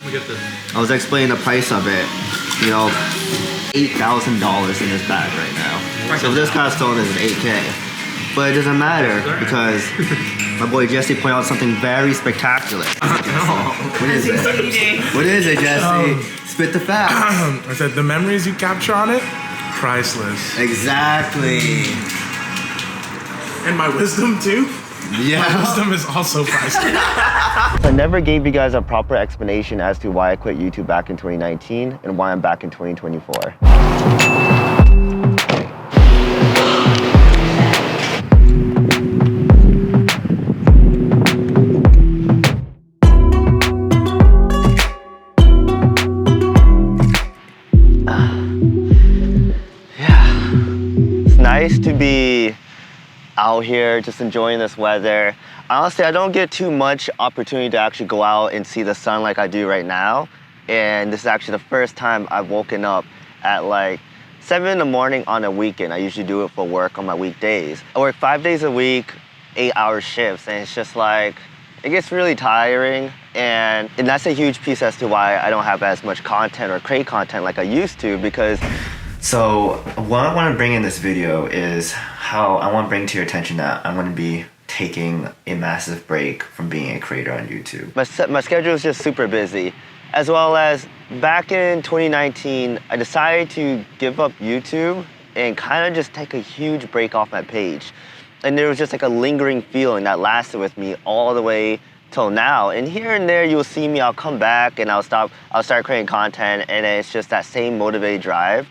Look at this. I was explaining the price of it. You know, $8,000 in this bag right now. So this guy's selling this at $8K. But it doesn't matter because my boy Jesse pointed out something very spectacular. What is it? What is it, Jesse? Spit the facts. I said the memories you capture on it, priceless. Exactly. And my wisdom too. Yeah. My wisdom is also priceless. I never gave you guys a proper explanation as to why I quit YouTube back in 2019 and why I'm back in 2024. Nice to be out here just enjoying this weather. Honestly, I don't get too much opportunity to actually go out and see the sun like I do right now. And this is actually the first time I've woken up at like 7 in the morning on a weekend. I usually do it for work on my weekdays. I work 5 days a week, 8-hour shifts, and it's just like, it gets really tiring. And that's a huge piece as to why I don't have as much content or create content like I used to, because so what I want to bring in this video is how I want to bring to your attention that I'm going to be taking a massive break from being a creator on YouTube. My schedule is just super busy, as well as back in 2019, I decided to give up YouTube and kind of just take a huge break off my page. And there was just like a lingering feeling that lasted with me all the way till now. And here and there you'll see me, I'll come back and I'll start creating content, and it's just that same motivated drive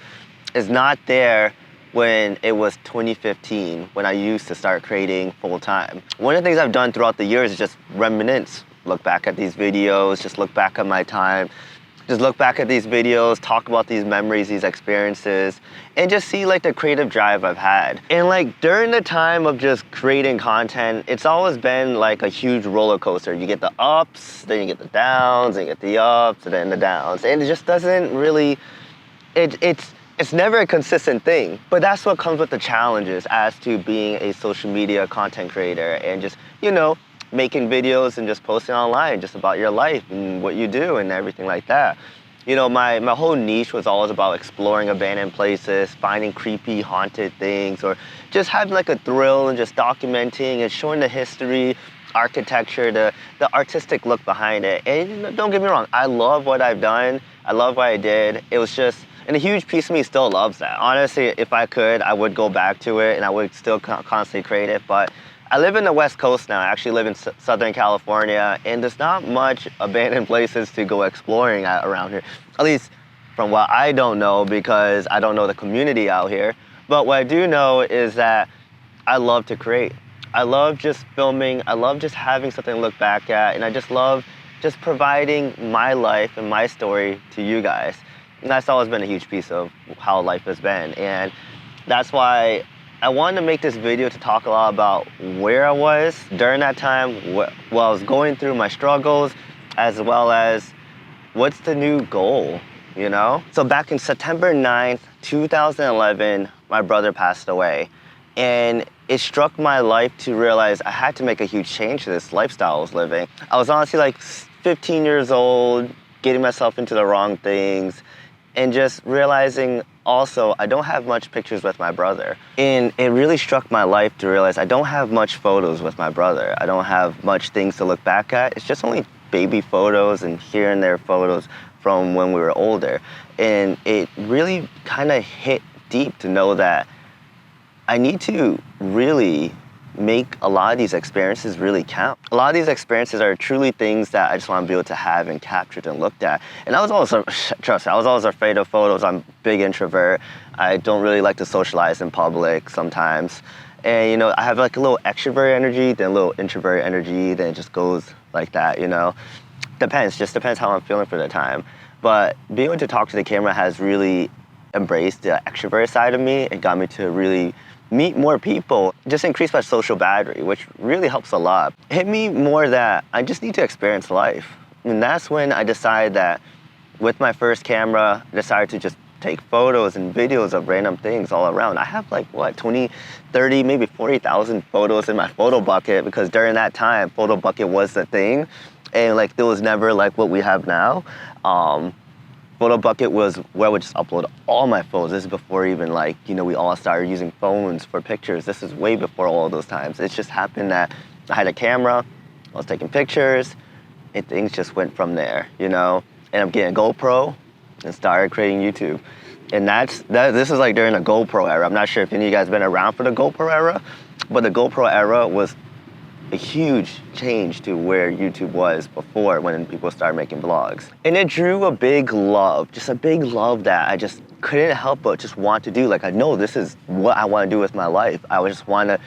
is not there when it was 2015, when I used to start creating full time. One of the things I've done throughout the years is just reminisce, look back at these videos, just look back at my time, just look back at these videos, talk about these memories, these experiences, and just see like the creative drive I've had. And like during the time of just creating content, it's always been like a huge roller coaster. You get the ups, then you get the downs, then you get the ups, and then the downs. And it just doesn't really, it's never a consistent thing, but that's what comes with the challenges as to being a social media content creator and just, you know, making videos and just posting online just about your life and what you do and everything like that. You know, my whole niche was always about exploring abandoned places, finding creepy, haunted things, or just having like a thrill and just documenting and showing the history, architecture, the artistic look behind it. And don't get me wrong, I love what I've done. I love what I did. It was just, and a huge piece of me still loves that. Honestly, if I could, I would go back to it and I would still constantly create it. But I live in the West Coast now. I actually live in Southern California, and there's not much abandoned places to go exploring around here. At least from what I don't know, because I don't know the community out here. But what I do know is that I love to create. I love just filming. I love just having something to look back at. And I just love just providing my life and my story to you guys. And that's always been a huge piece of how life has been. And that's why I wanted to make this video to talk a lot about where I was during that time, while I was going through my struggles, as well as what's the new goal, you know? So back in September 9th, 2011, my brother passed away. And it struck my life to realize I had to make a huge change to this lifestyle I was living. I was honestly like 15 years old, getting myself into the wrong things, and just realizing also I don't have much pictures with my brother. And it really struck my life to realize I don't have much photos with my brother. I don't have much things to look back at. It's just only baby photos and here and there photos from when we were older. And it really kind of hit deep to know that I need to really make a lot of these experiences really count. A lot of these experiences are truly things that I just want to be able to have and captured and looked at. And I was always, trust me, I was always afraid of photos. I'm a big introvert. I don't really like to socialize in public sometimes. And you know, I have like a little extrovert energy, then a little introvert energy, then it just goes like that, you know. Just depends how I'm feeling for the time. But being able to talk to the camera has really embraced the extrovert side of me. It got me to really meet more people, just increase my social battery, which really helps a lot. It hit me more that I just need to experience life. And that's when I decided that with my first camera, I decided to just take photos and videos of random things all around. I have like, what, 20, 30, maybe 40,000 photos in my photo bucket, because during that time, photo bucket was the thing. and like there was never like what we have now. Photo Bucket was where I would just upload all my photos. This is before even like, you know, we all started using phones for pictures. This is way before all those times. It just happened that I had a camera, I was taking pictures, and things just went from there, you know? And I'm getting a GoPro and started creating YouTube. And this is like during the GoPro era. I'm not sure if any of you guys have been around for the GoPro era, but the GoPro era was a huge change to where YouTube was before when people started making vlogs. And it drew a big love, just a big love that I just couldn't help but just want to do. Like, I know this is what I want to do with my life. I would just want to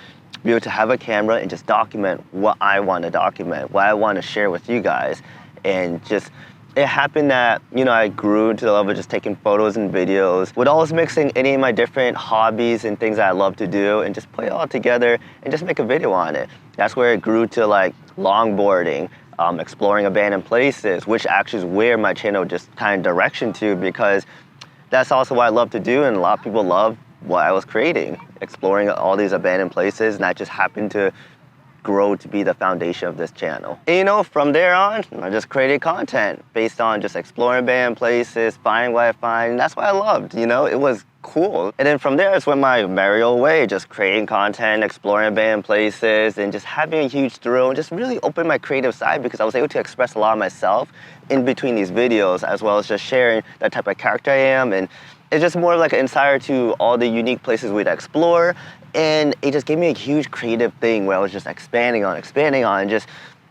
be able to have a camera and just document what I want to document, what I want to share with you guys. And just, it happened that, you know, I grew to the level of just taking photos and videos, with always mixing any of my different hobbies and things that I love to do and just put it all together and just make a video on it. That's where it grew to like longboarding, exploring abandoned places, which actually is where my channel just kind of direction to, because that's also what I love to do, and a lot of people love what I was creating, exploring all these abandoned places, and that just happened to grow to be the foundation of this channel. And, you know, from there on, I just created content based on just exploring abandoned places, finding what I find, and that's what I loved, you know, it was cool. And then from there, it's went my merry way, just creating content, exploring abandoned places, and just having a huge thrill, and just really opened my creative side, because I was able to express a lot of myself in between these videos, as well as just sharing that type of character I am. And it's just more like an insider to all the unique places we'd explore. And it just gave me a huge creative thing where I was just expanding on, and just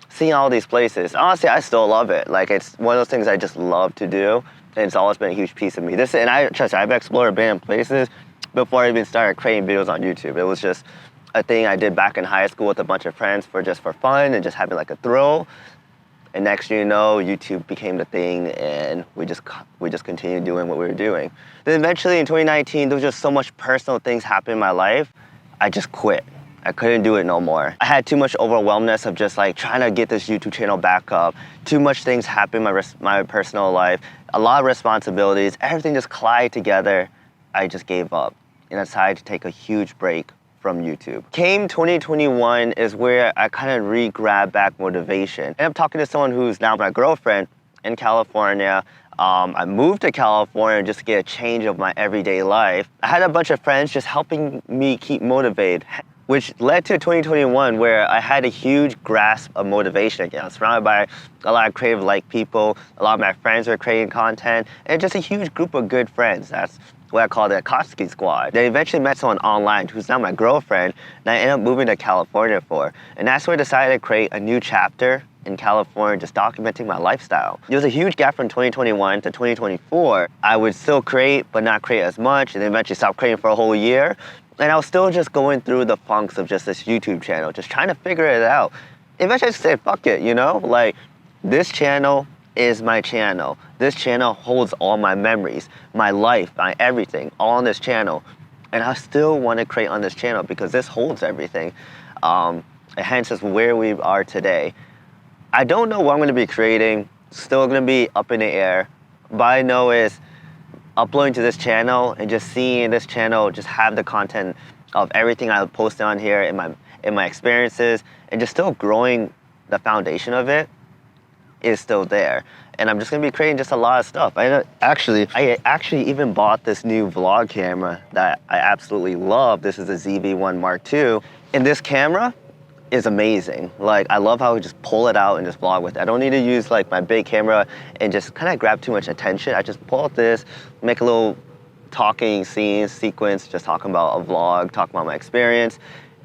seeing all these places. Honestly, I still love it. Like, it's one of those things I just love to do, and it's always been a huge piece of me. Trust me, I've explored abandoned places before I even started creating videos on YouTube. It was just a thing I did back in high school with a bunch of friends for fun and just having like a thrill. And next thing you know, YouTube became the thing, and we just continued doing what we were doing. Then eventually in 2019, there was just so much personal things happening in my life, I just quit. I couldn't do it no more. I had too much overwhelmness of just like trying to get this YouTube channel back up. Too much things happened in my personal life, a lot of responsibilities, everything just collided together. I just gave up and I decided to take a huge break from YouTube. Came 2021 is where I kind of re-grabbed back motivation. And I'm talking to someone who's now my girlfriend in California. I moved to California just to get a change of my everyday life. I had a bunch of friends just helping me keep motivated, which led to 2021 where I had a huge grasp of motivation again. I was surrounded by a lot of creative-like people. A lot of my friends were creating content, and just a huge group of good friends. That's what I call the Akatsuki squad. They eventually met someone online who's now my girlfriend, and I ended up moving to California for. And that's where I decided to create a new chapter in California, just documenting my lifestyle. There was a huge gap from 2021 to 2024. I would still create, but not create as much, and then eventually stopped creating for a whole year. And I was still just going through the funks of just this YouTube channel, just trying to figure it out. Eventually I just said, fuck it, you know? Like, this channel is my channel. This channel holds all my memories, my life, my everything, all on this channel. And I still want to create on this channel because this holds everything. And hence is where we are today. I don't know what I'm going to be creating, still going to be up in the air, but I know is uploading to this channel and just seeing this channel just have the content of everything I posted on here in my experiences, and just still growing the foundation of it is still there. And I'm just gonna be creating just a lot of stuff. I actually even bought this new vlog camera that I absolutely love. This is a ZV-1 Mark II, and this camera is amazing. Like, I love how I just pull it out and just vlog with it. I don't need to use like my big camera and just kind of grab too much attention. I just pull out this, make a little talking scene, sequence, just talking about a vlog, talking about my experience,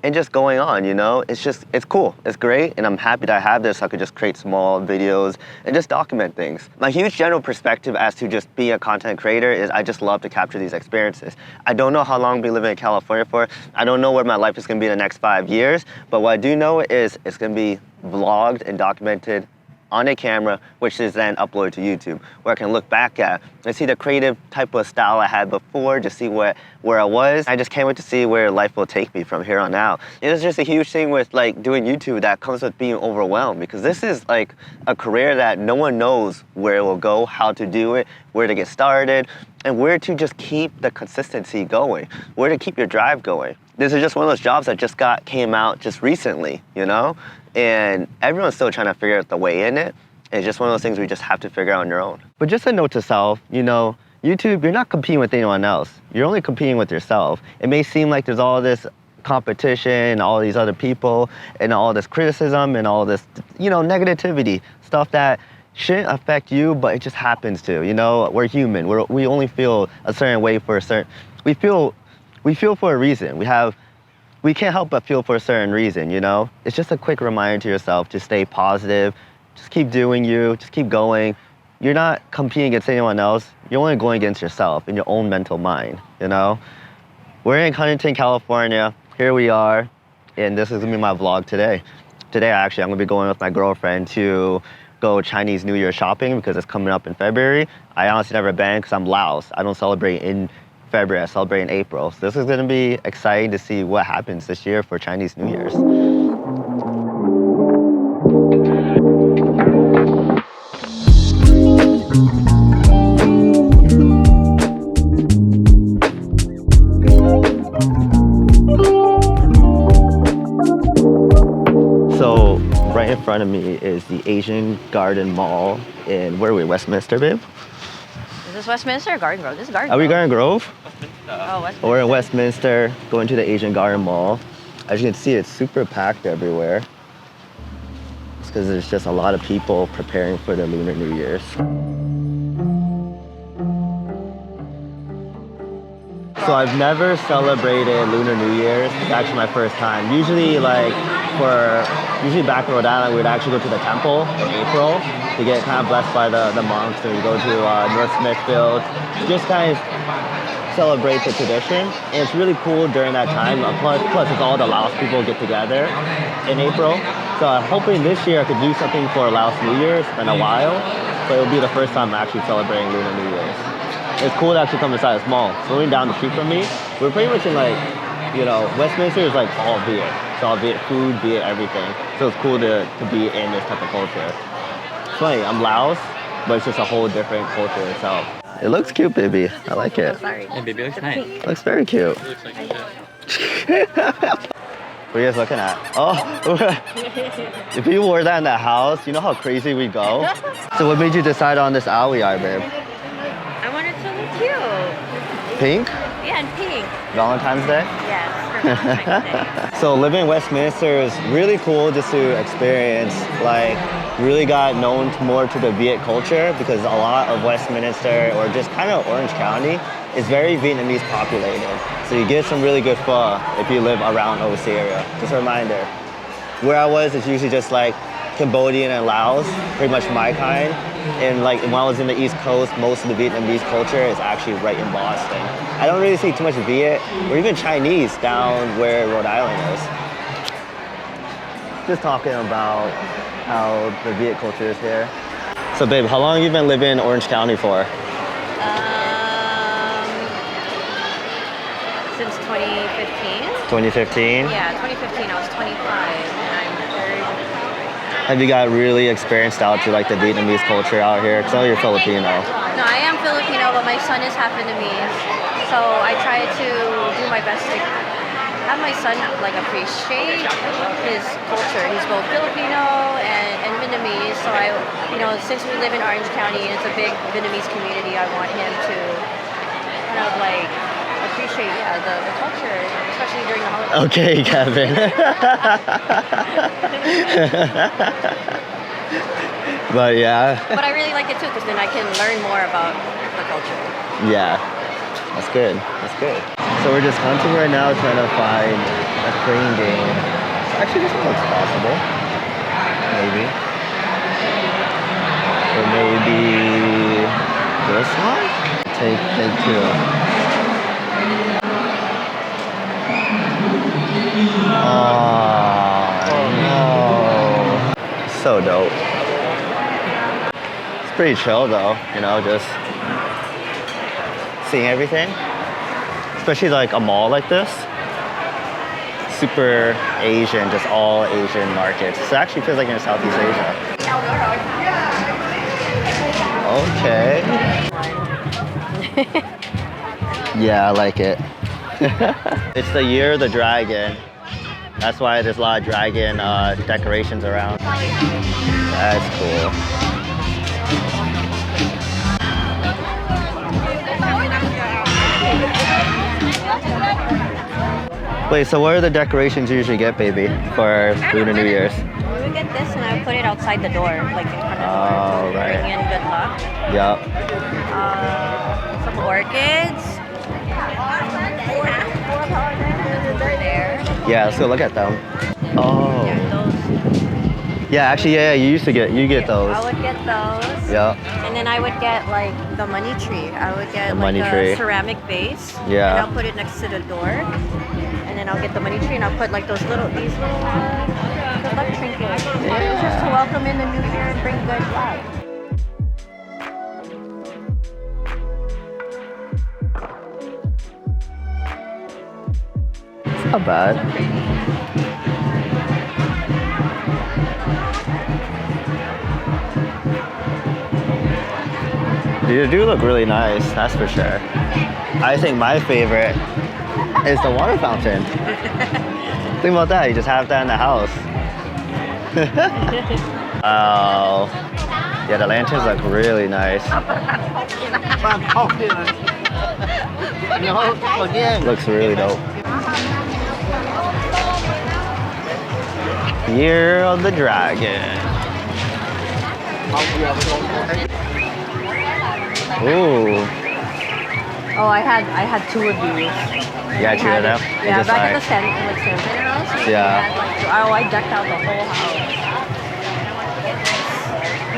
and just going on, you know? It's cool, it's great, and I'm happy that I have this so I could just create small videos and just document things. My huge general perspective as to just be a content creator is I just love to capture these experiences. I don't know how long I'll be living in California for. I don't know where my life is gonna be in the next 5 years, but what I do know is it's gonna be vlogged and documented on a camera, which is then uploaded to YouTube, where I can look back at and see the creative type of style I had before, just see where I was. I just can't wait to see where life will take me from here on out. It's just a huge thing with like doing YouTube that comes with being overwhelmed, because this is like a career that no one knows where it will go, how to do it, where to get started, and where to just keep the consistency going, where to keep your drive going. This is just one of those jobs that came out just recently, you know? and everyone's still trying to figure out the way in it. It's just one of those things we just have to figure out on your own. But just a note to self, you know, YouTube, you're not competing with anyone else. You're only competing with yourself. It may seem like there's all this competition, all these other people, and all this criticism and all this, you know, negativity, stuff that shouldn't affect you, but it just happens to. You know, we're human. We only feel a certain way for a certain. We feel for a reason. We can't help but feel for a certain reason. You know, it's just a quick reminder to yourself to stay positive, just keep doing you, just keep going. You're not competing against anyone else. You're only going against yourself in your own mental mind. You know, we're in Huntington, California. Here we are, and this is gonna be my vlog today. Today, actually, I'm gonna be going with my girlfriend to go Chinese New Year shopping because it's coming up in February. I honestly never been because I'm Laos. I don't celebrate in February, I celebrate in April. So this is gonna be exciting to see what happens this year for Chinese New Year's. So right in front of me is the Asian Garden Mall in, where are we, Westminster, babe? Is this Westminster or Garden Grove? This is Garden Grove. Are we Garden Grove? Oh, Westminster. We're in Westminster, going to the Asian Garden Mall. As you can see, it's super packed everywhere. It's because there's just a lot of people preparing for the Lunar New Year's. So I've never celebrated Lunar New Year's. It's actually my first time. Usually back in Rhode Island, we'd actually go to the temple in April to get kind of blessed by the monks. So we go to North Smithfield to just kind of celebrate the tradition. And it's really cool during that time. Plus it's all the Laos people get together in April. So I'm hoping this year I could do something for Laos New Year's. It's been a while, but it'll be the first time I'm actually celebrating Lunar New Year's. It's cool to actually come inside this mall. So going down the street from me, we're pretty much in like, you know, Westminster is like all Viet. It's all Viet food, Viet everything. So it's cool to be in this type of culture. It's funny, I'm Laos, but it's just a whole different culture itself. It looks cute, baby. I like it. Sorry. Yeah, baby looks nice. It looks very cute. It looks like shit. What are you guys looking at? Oh, if you wore that in the house, you know how crazy we go? So what made you decide on this owl yard, babe? I wanted to look cute. Pink? Yeah, and pink. Valentine's Day? Yes, for Valentine's Day. So living in Westminster is really cool just to experience, like, really got known more to the Viet culture because a lot of Westminster or just kind of Orange County is very Vietnamese populated. So you get some really good pho if you live around OC area. Just a reminder. Where I was is usually just like Cambodian and Laos, pretty much my kind. And like when I was in the East Coast, most of the Vietnamese culture is actually right in Boston. I don't really see too much Viet or even Chinese down where Rhode Island is. Just talking about how the Viet culture is here. So babe, how long have you been living in Orange County for? Since 2015. 2015? Yeah, 2015. I was 25, and I'm 30. Have you got really experienced out to like the Vietnamese culture out here? Because I know you're Filipino. No, I am Filipino, but my son is half Vietnamese. So I try to do my best to have my son like appreciate his culture. He's both Filipino and Vietnamese. So since we live in Orange County and it's a big Vietnamese community, I want him to kind of like appreciate the culture, especially during the holidays. Okay, Kevin. But yeah. But I really like it too because then I can learn more about the culture. Yeah, that's good. That's good. So we're just hunting right now, trying to find a crane game. Actually, this one looks possible. Maybe. Or maybe this one? Take two. Oh no. So dope. It's pretty chill though, you know, just seeing everything. Especially like a mall like this. Super Asian, just all Asian markets. So it actually feels like in Southeast Asia. Okay. Yeah, I like it. It's the year of the dragon. That's why there's a lot of dragon decorations around. That's cool. Wait, so what are the decorations you usually get, baby, for Lunar New Year's? We would get this and I would put it outside the door, like in front of the door, Oh, to right. bring in good luck. Yep. Some orchids. Over there. Yeah, let's go look at them. Oh. Yeah, those. Yeah, actually, yeah, you get those. I would get those. Yep. And then I would get like the money tree. I would get The like money a tree. ceramic vase. Yeah. And I'll put it next to the door. And then I'll get the money tree and I'll put like these little good luck trinkets. Yeah. Just to welcome in the new year and bring good luck. It's not bad. They do look really nice, that's for sure. I think my favorite is the water fountain. Think about that, you just have that in the house. Oh, yeah, the lanterns look really nice. Looks really dope. Year of the Dragon. Ooh. Oh, I had two of these. Yeah, two of them? Yeah, Just back at like- the Santa house. Yeah. I had, like, I decked out the whole house.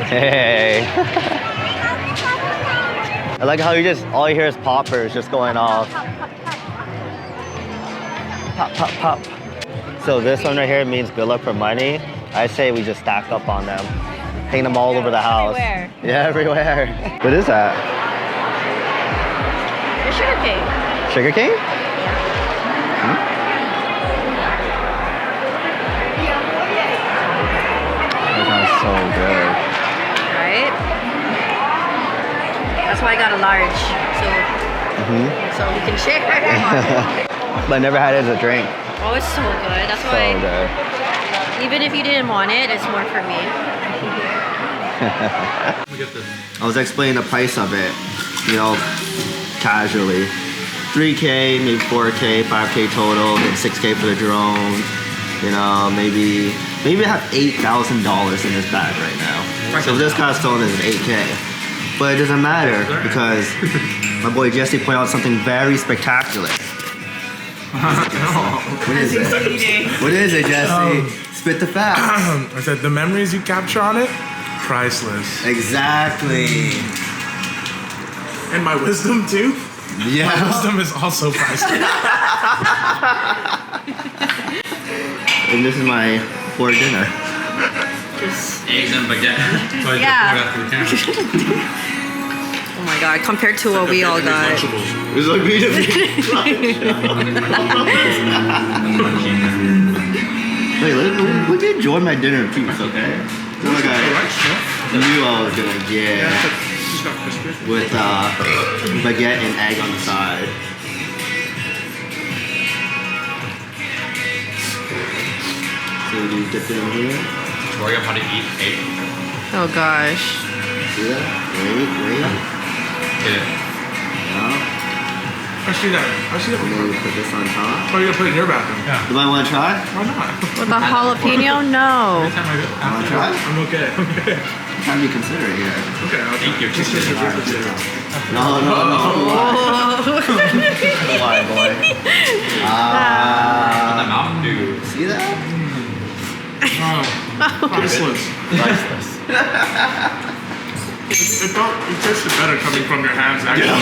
Hey. I like how all you hear is poppers just going off. Pop, pop, pop. So this one right here means good luck for money. I say we just stack up on them. Hang them all over the house. Everywhere. Yeah, everywhere. What is that? The sugar cane. Sugar cane? That sounds so good. Right? That's why I got a large. So we can share. But I never had it as a drink. Oh, it's so good. That's So why good. even if you didn't want it, it's more for me. I was explaining the price of it, casually. 3K, maybe 4K, 5K total, then 6K for the drone. Maybe I have $8,000 in this bag right now. So if this cost phone is an 8K. But it doesn't matter because my boy Jesse pointed out something very spectacular. What is it? What is it, Jesse? Spit the facts. I said the memories you capture on it, priceless. Exactly. And my wisdom too. Yeah. My wisdom is also priceless. And this is my for dinner. Eggs and baguette. Oh my god, compared to what we all got. It's like me to Hey, let me enjoy my dinner in peace, okay? So like I knew I was gonna get with baguette and egg on the side. So you dip it in here. Tutorial how to eat egg. Oh gosh. See that? Wait. Get it. Yeah. I see that. And then you put this on top. Oh, you're gonna put it in your bathroom? Yeah. You might want to try? Why not? With the jalapeno? No. Every time I do. Want to try? I'm okay. I'm trying to be considerate here. Okay, I'll Thank you. just Just No. Come on, boy. the Mountain Dew. See that? Priceless. Priceless. It tasted better coming from your hands, actually.